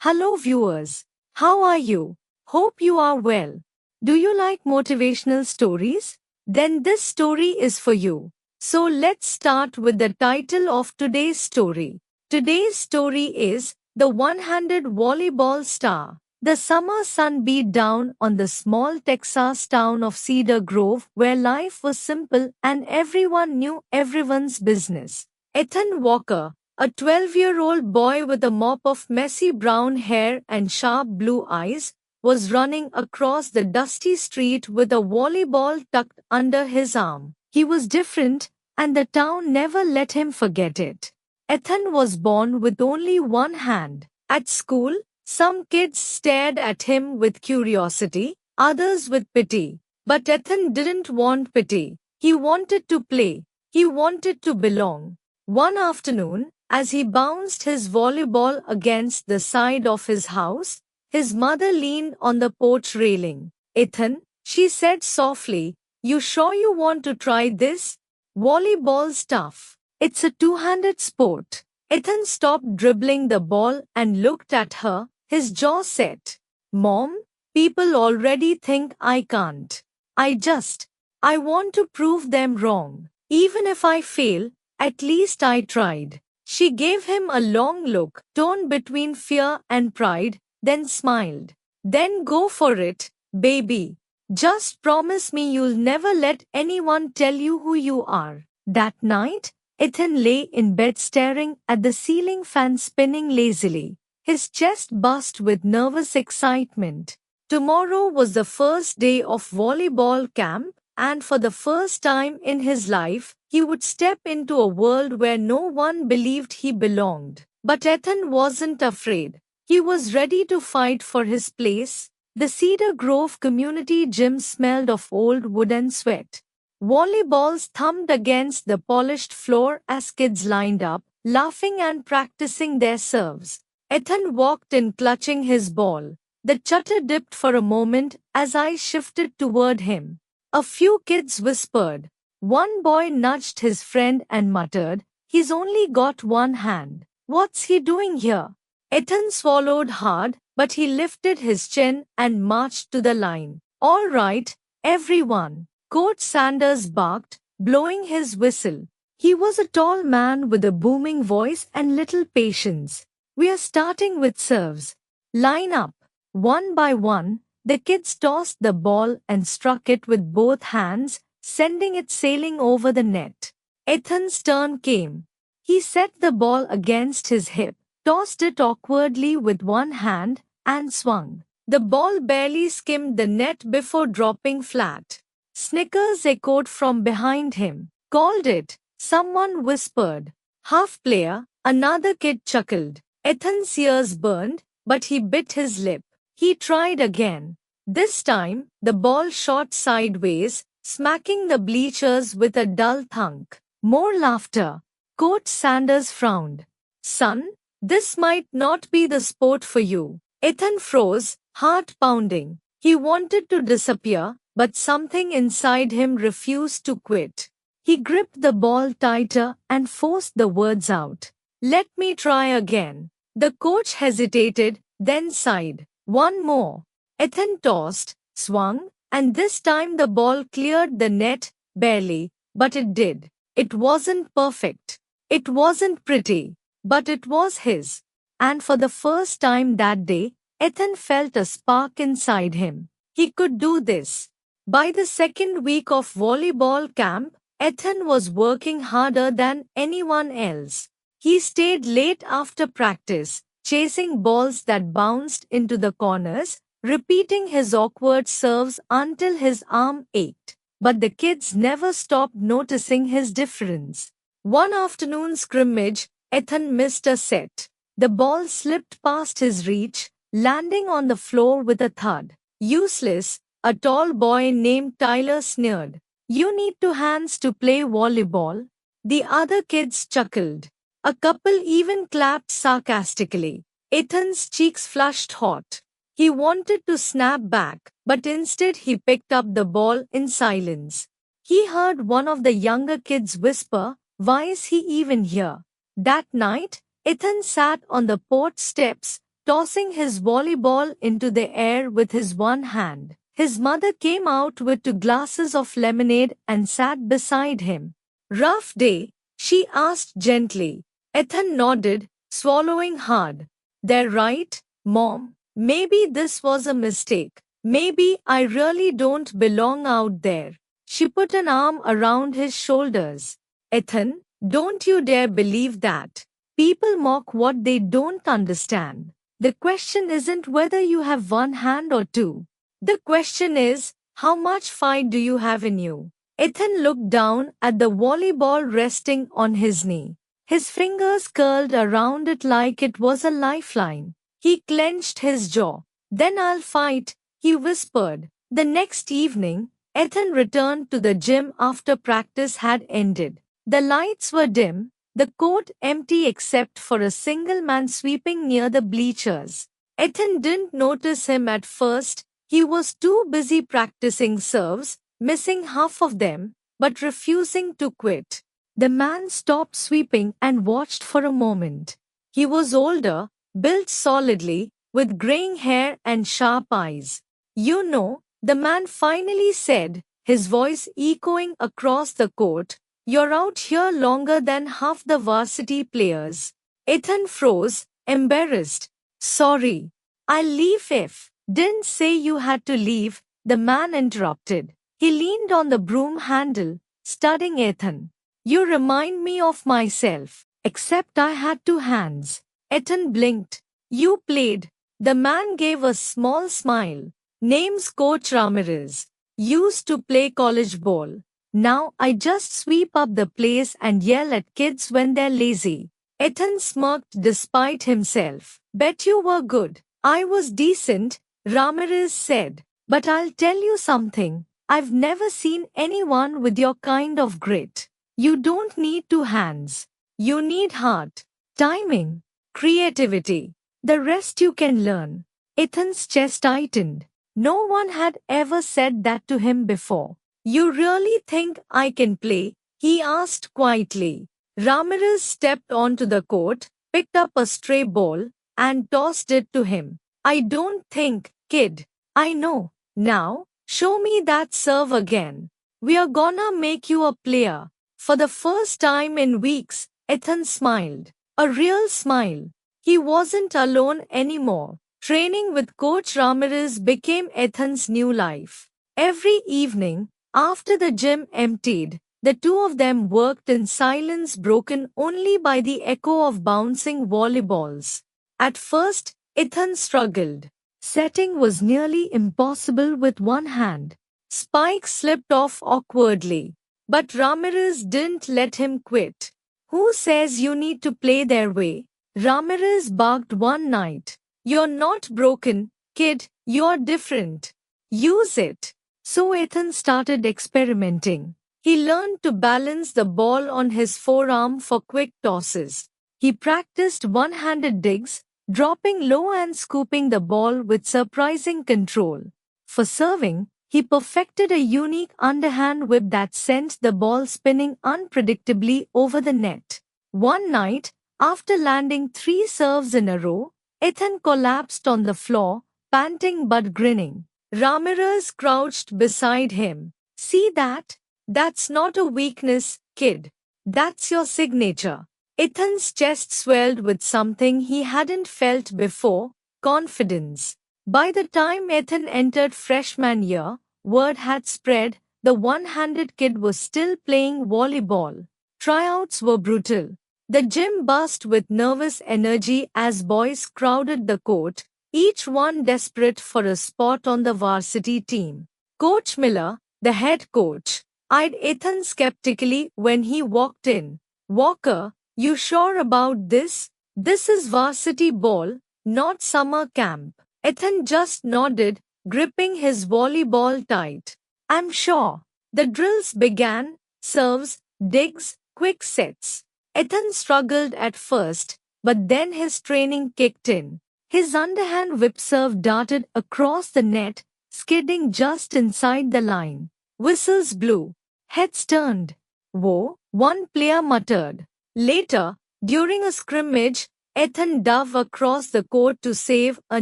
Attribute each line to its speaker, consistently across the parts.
Speaker 1: Hello viewers. How are you? Hope you are well. Do you like motivational stories? Then this story is for you. So let's start with the title of today's story. Today's story is The One-Handed Volleyball Star. The summer sun beat down on the small Texas town of Cedar Grove where life was simple and everyone knew everyone's business. Ethan Walker, a 12-year-old boy with a mop of messy brown hair and sharp blue eyes, was running across the dusty street with a volleyball tucked under his arm. He was different, and the town never let him forget it. Ethan was born with only one hand. At school, some kids stared at him with curiosity, others with pity. But Ethan didn't want pity. He wanted to play. He wanted to belong. One afternoon, as he bounced his volleyball against the side of his house, his mother leaned on the porch railing. "Ethan," she said softly, "you sure you want to try this? Volleyball's tough. It's a two-handed sport." Ethan stopped dribbling the ball and looked at her, his jaw set. "Mom, people already think I can't. I want to prove them wrong. Even if I fail, at least I tried." She gave him a long look, torn between fear and pride, then smiled. "Then go for it, baby. Just promise me you'll never let anyone tell you who you are." That night, Ethan lay in bed staring at the ceiling fan spinning lazily. His chest burst with nervous excitement. Tomorrow was the first day of volleyball camp, and for the first time in his life, he would step into a world where no one believed he belonged. But Ethan wasn't afraid. He was ready to fight for his place. The Cedar Grove community gym smelled of old wood and sweat. Volleyballs thumped against the polished floor as kids lined up, laughing and practicing their serves. Ethan walked in clutching his ball. The chutter dipped for a moment as eyes shifted toward him. A few kids whispered. One boy nudged his friend and muttered, "He's only got one hand. What's he doing here?" Ethan swallowed hard, but he lifted his chin and marched to the line. "All right, everyone," Coach Sanders barked, blowing his whistle. He was a tall man with a booming voice and little patience. "We are starting with serves. Line up." One by one, the kids tossed the ball and struck it with both hands, sending it sailing over the net. Ethan's turn came. He set the ball against his hip, tossed it awkwardly with one hand, and swung. The ball barely skimmed the net before dropping flat. Snickers echoed from behind him. "Called it," someone whispered. "Half player," another kid chuckled. Ethan's ears burned, but he bit his lip. He tried again. This time, the ball shot sideways, smacking the bleachers with a dull thunk. More laughter. Coach Sanders frowned. "Son, this might not be the sport for you." Ethan froze, heart pounding. He wanted to disappear, but something inside him refused to quit. He gripped the ball tighter and forced the words out. "Let me try again." The coach hesitated, then sighed. "One more." Ethan tossed, swung, and this time the ball cleared the net, barely, but it did. It wasn't perfect. It wasn't pretty, but it was his. And for the first time that day, Ethan felt a spark inside him. He could do this. By the second week of volleyball camp, Ethan was working harder than anyone else. He stayed late after practice, chasing balls that bounced into the corners, repeating his awkward serves until his arm ached. But the kids never stopped noticing his difference. One afternoon scrimmage, Ethan missed a set. The ball slipped past his reach, landing on the floor with a thud. "Useless," a tall boy named Tyler sneered. "You need two hands to play volleyball." The other kids chuckled. A couple even clapped sarcastically. Ethan's cheeks flushed hot. He wanted to snap back, but instead he picked up the ball in silence. He heard one of the younger kids whisper, "Why is he even here?" That night, Ethan sat on the porch steps, tossing his volleyball into the air with his one hand. His mother came out with 2 glasses of lemonade and sat beside him. Rough day? She asked gently. Ethan nodded, swallowing hard. They're right, Mom. Maybe this was a mistake. Maybe I really don't belong out there. She put an arm around his shoulders. Ethan, don't you dare believe that. People mock what they don't understand. The question isn't whether you have one hand or two. The question is, how much fight do you have in you? Ethan looked down at the volleyball resting on his knee. His fingers curled around it like it was a lifeline. He clenched his jaw. Then I'll fight, he whispered. The next evening, Ethan returned to the gym after practice had ended. The lights were dim, the court empty except for a single man sweeping near the bleachers. Ethan didn't notice him at first. He was too busy practicing serves, missing half of them, but refusing to quit. The man stopped sweeping and watched for a moment. He was older, built solidly, with graying hair and sharp eyes. You know, the man finally said, his voice echoing across the court, you're out here longer than half the varsity players. Ethan froze, embarrassed. Sorry. I'll leave if. Didn't say you had to leave, the man interrupted. He leaned on the broom handle, studying Ethan. You remind me of myself, except I had 2 hands. Ethan blinked. You played. The man gave a small smile. Name's Coach Ramirez. Used to play college ball. Now I just sweep up the place and yell at kids when they're lazy. Ethan smirked despite himself. Bet you were good. I was decent, Ramirez said. But I'll tell you something. I've never seen anyone with your kind of grit. You don't need 2 hands. You need heart, timing, creativity. The rest you can learn. Ethan's chest tightened. No one had ever said that to him before. You really think I can play? He asked quietly. Ramirez stepped onto the court, picked up a stray ball, and tossed it to him. I don't think, kid. I know. Now, show me that serve again. We're gonna make you a player. For the first time in weeks, Ethan smiled. A real smile. He wasn't alone anymore. Training with Coach Ramirez became Ethan's new life. Every evening, after the gym emptied, the two of them worked in silence broken only by the echo of bouncing volleyballs. At first, Ethan struggled. Setting was nearly impossible with one hand. Spikes slipped off awkwardly. But Ramirez didn't let him quit. Who says you need to play their way? Ramirez barked one night. You're not broken, kid, you're different. Use it. So Ethan started experimenting. He learned to balance the ball on his forearm for quick tosses. He practiced one-handed digs, dropping low and scooping the ball with surprising control. For serving, he perfected a unique underhand whip that sent the ball spinning unpredictably over the net. One night, after landing 3 serves in a row, Ethan collapsed on the floor, panting but grinning. Ramirez crouched beside him. See that? That's not a weakness, kid. That's your signature. Ethan's chest swelled with something he hadn't felt before, confidence. By the time Ethan entered freshman year, word had spread, the one-handed kid was still playing volleyball. Tryouts were brutal. The gym buzzed with nervous energy as boys crowded the court, each one desperate for a spot on the varsity team. Coach Miller, the head coach, eyed Ethan skeptically when he walked in. Walker, you sure about this? This is varsity ball, not summer camp. Ethan just nodded, gripping his volleyball tight. I'm sure. The drills began, serves, digs, quick sets. Ethan struggled at first, but then his training kicked in. His underhand whip serve darted across the net, skidding just inside the line. Whistles blew. Heads turned. Whoa, one player muttered. Later, during a scrimmage, Ethan dove across the court to save a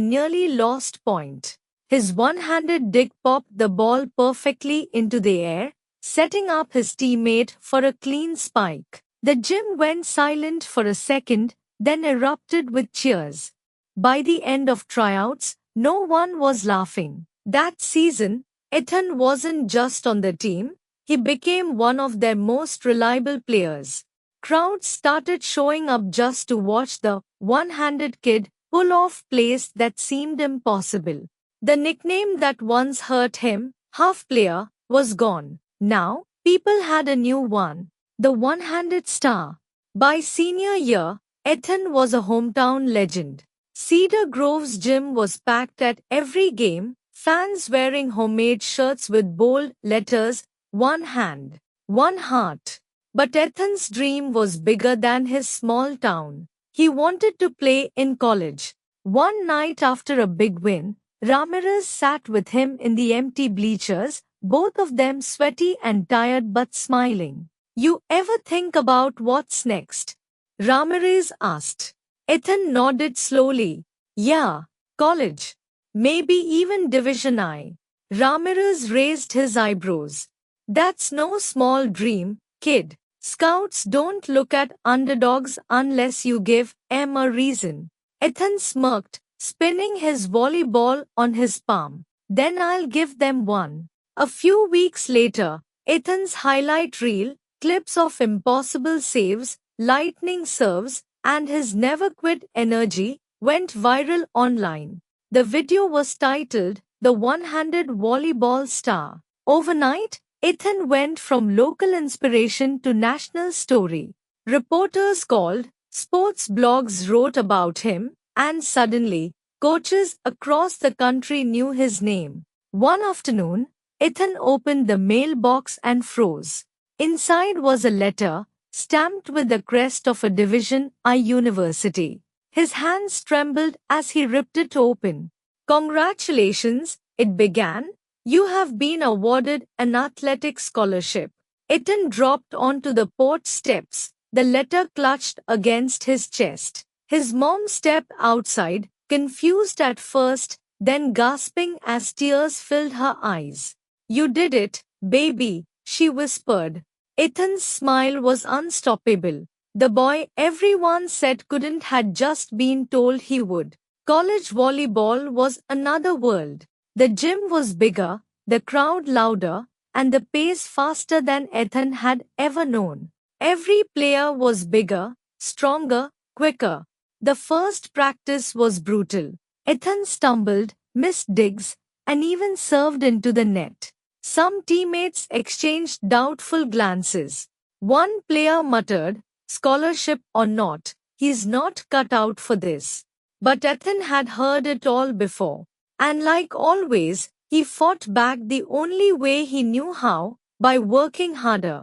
Speaker 1: nearly lost point. His one-handed dig popped the ball perfectly into the air, setting up his teammate for a clean spike. The gym went silent for a second, then erupted with cheers. By the end of tryouts, no one was laughing. That season, Ethan wasn't just on the team, he became one of their most reliable players. Crowds started showing up just to watch the one-handed kid pull off plays that seemed impossible. The nickname that once hurt him, half player, was gone. Now, people had a new one, the one-handed star. By senior year, Ethan was a hometown legend. Cedar Grove's gym was packed at every game, fans wearing homemade shirts with bold letters, one hand, one heart. But Ethan's dream was bigger than his small town. He wanted to play in college. One night after a big win, Ramirez sat with him in the empty bleachers, both of them sweaty and tired but smiling. "You ever think about what's next?" Ramirez asked. Ethan nodded slowly. "Yeah, college. Maybe even Division I." Ramirez raised his eyebrows. "That's no small dream, kid. Scouts don't look at underdogs unless you give them a reason." Ethan smirked, spinning his volleyball on his palm. "Then I'll give them one." A few weeks later, Ethan's highlight reel, clips of impossible saves, lightning serves, and his never-quit energy, went viral online. The video was titled, "The One-Handed Volleyball Star." Overnight, Ethan went from local inspiration to national story. Reporters called, sports blogs wrote about him, and suddenly, coaches across the country knew his name. One afternoon, Ethan opened the mailbox and froze. Inside was a letter, stamped with the crest of a Division I university. His hands trembled as he ripped it open. "Congratulations," it began. "You have been awarded an athletic scholarship." Ethan dropped onto the porch steps, the letter clutched against his chest. His mom stepped outside, confused at first, then gasping as tears filled her eyes. "You did it, baby," she whispered. Ethan's smile was unstoppable. The boy everyone said couldn't had just been told he would. College volleyball was another world. The gym was bigger, the crowd louder, and the pace faster than Ethan had ever known. Every player was bigger, stronger, quicker. The first practice was brutal. Ethan stumbled, missed digs, and even served into the net. Some teammates exchanged doubtful glances. One player muttered, "Scholarship or not, he's not cut out for this." But Ethan had heard it all before. And like always, he fought back the only way he knew how, by working harder.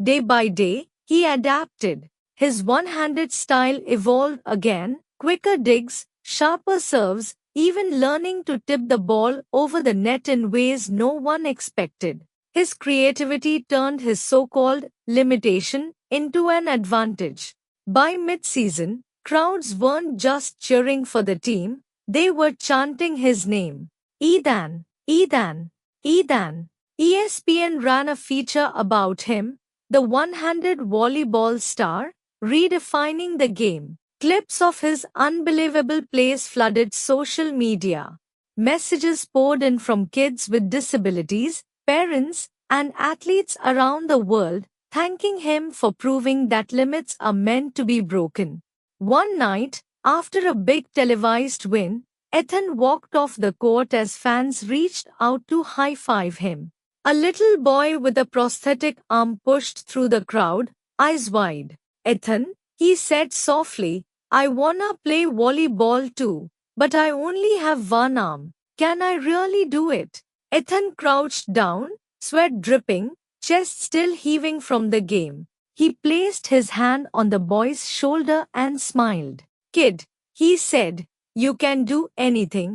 Speaker 1: Day by day, he adapted. His one-handed style evolved again, quicker digs, sharper serves, even learning to tip the ball over the net in ways no one expected. His creativity turned his so-called limitation into an advantage. By mid-season, crowds weren't just cheering for the team, they were chanting his name. "Ethan, Ethan, Ethan." ESPN ran a feature about him, the one-handed volleyball star, redefining the game. Clips of his unbelievable plays flooded social media. Messages poured in from kids with disabilities, parents, and athletes around the world, thanking him for proving that limits are meant to be broken. One night, after a big televised win, Ethan walked off the court as fans reached out to high-five him. A little boy with a prosthetic arm pushed through the crowd, eyes wide. "Ethan," he said softly, "I wanna play volleyball too, but I only have one arm. Can I really do it?" Ethan crouched down, sweat dripping, chest still heaving from the game. He placed his hand on the boy's shoulder and smiled. "Kid," he said, "you can do anything.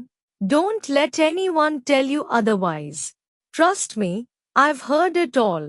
Speaker 1: Don't let anyone tell you otherwise. Trust me, I've heard it all."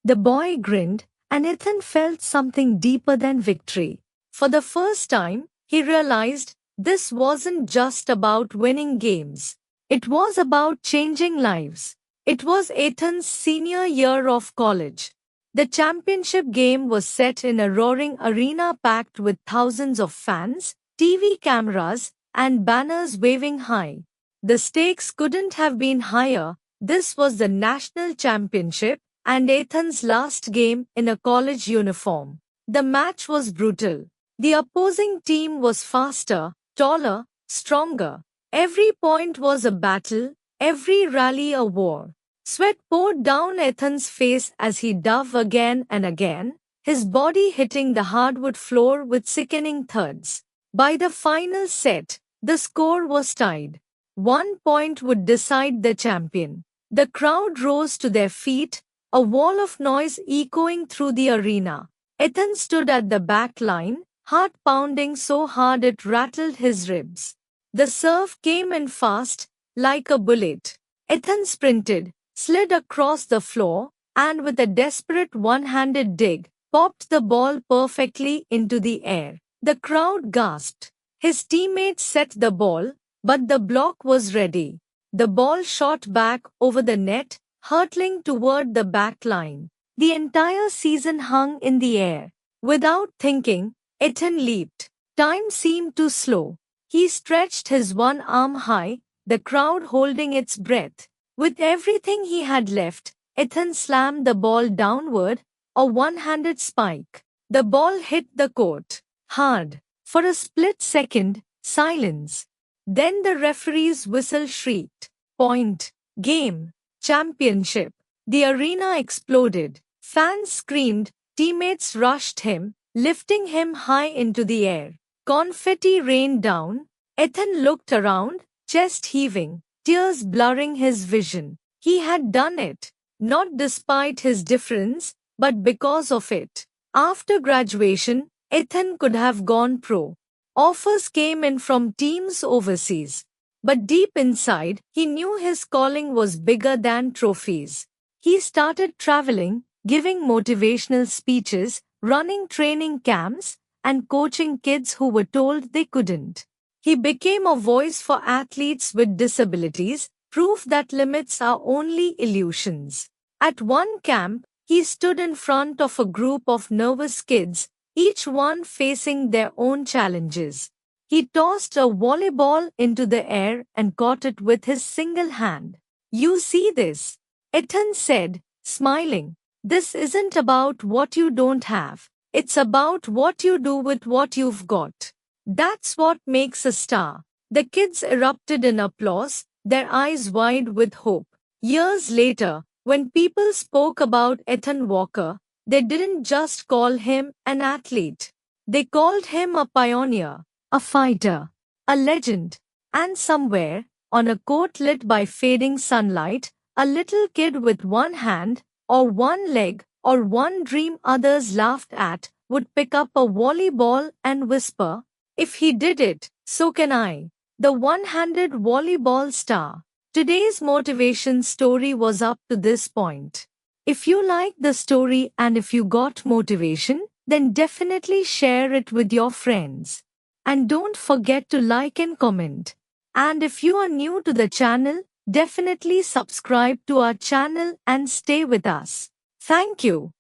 Speaker 1: The boy grinned, and Ethan felt something deeper than victory. For the first time, he realized this wasn't just about winning games. It was about changing lives. It was Ethan's senior year of college. The championship game was set in a roaring arena packed with thousands of fans, TV cameras, and banners waving high. The stakes couldn't have been higher. This was the national championship and Ethan's last game in a college uniform. The match was brutal. The opposing team was faster, taller, stronger. Every point was a battle, every rally a war. Sweat poured down Ethan's face as he dove again and again, his body hitting the hardwood floor with sickening thuds. By the final set, the score was tied. 1 point would decide the champion. The crowd rose to their feet, a wall of noise echoing through the arena. Ethan stood at the back line, heart pounding so hard it rattled his ribs. The serve came in fast, like a bullet. Ethan sprinted, slid across the floor, and with a desperate one-handed dig, popped the ball perfectly into the air. The crowd gasped. His teammates set the ball, but the block was ready. The ball shot back over the net, hurtling toward the back line. The entire season hung in the air. Without thinking, Ethan leaped. Time seemed too slow. He stretched his one arm high, the crowd holding its breath. With everything he had left, Ethan slammed the ball downward, a one-handed spike. The ball hit the court hard. For a split second, silence. Then the referee's whistle shrieked. Point. Game. Championship. The arena exploded. Fans screamed, teammates rushed him, lifting him high into the air. Confetti rained down. Ethan looked around, chest heaving, tears blurring his vision. He had done it, not despite his difference, but because of it. After graduation, Ethan could have gone pro. Offers came in from teams overseas. But deep inside, he knew his calling was bigger than trophies. He started traveling, giving motivational speeches, running training camps, and coaching kids who were told they couldn't. He became a voice for athletes with disabilities, proof that limits are only illusions. At one camp, he stood in front of a group of nervous kids, each one facing their own challenges. He tossed a volleyball into the air and caught it with his single hand. "You see this?" Ethan said, smiling. "This isn't about what you don't have. It's about what you do with what you've got. That's what makes a star." The kids erupted in applause, their eyes wide with hope. Years later, when people spoke about Ethan Walker, they didn't just call him an athlete. They called him a pioneer, a fighter, a legend. And somewhere, on a court lit by fading sunlight, a little kid with one hand, or one leg, or one dream others laughed at, would pick up a volleyball and whisper, "If he did it, so can I." The one-handed volleyball star. Today's motivation story was up to this point. If you liked the story and if you got motivation, then definitely share it with your friends. And don't forget to like and comment. And if you are new to the channel, definitely subscribe to our channel and stay with us. Thank you.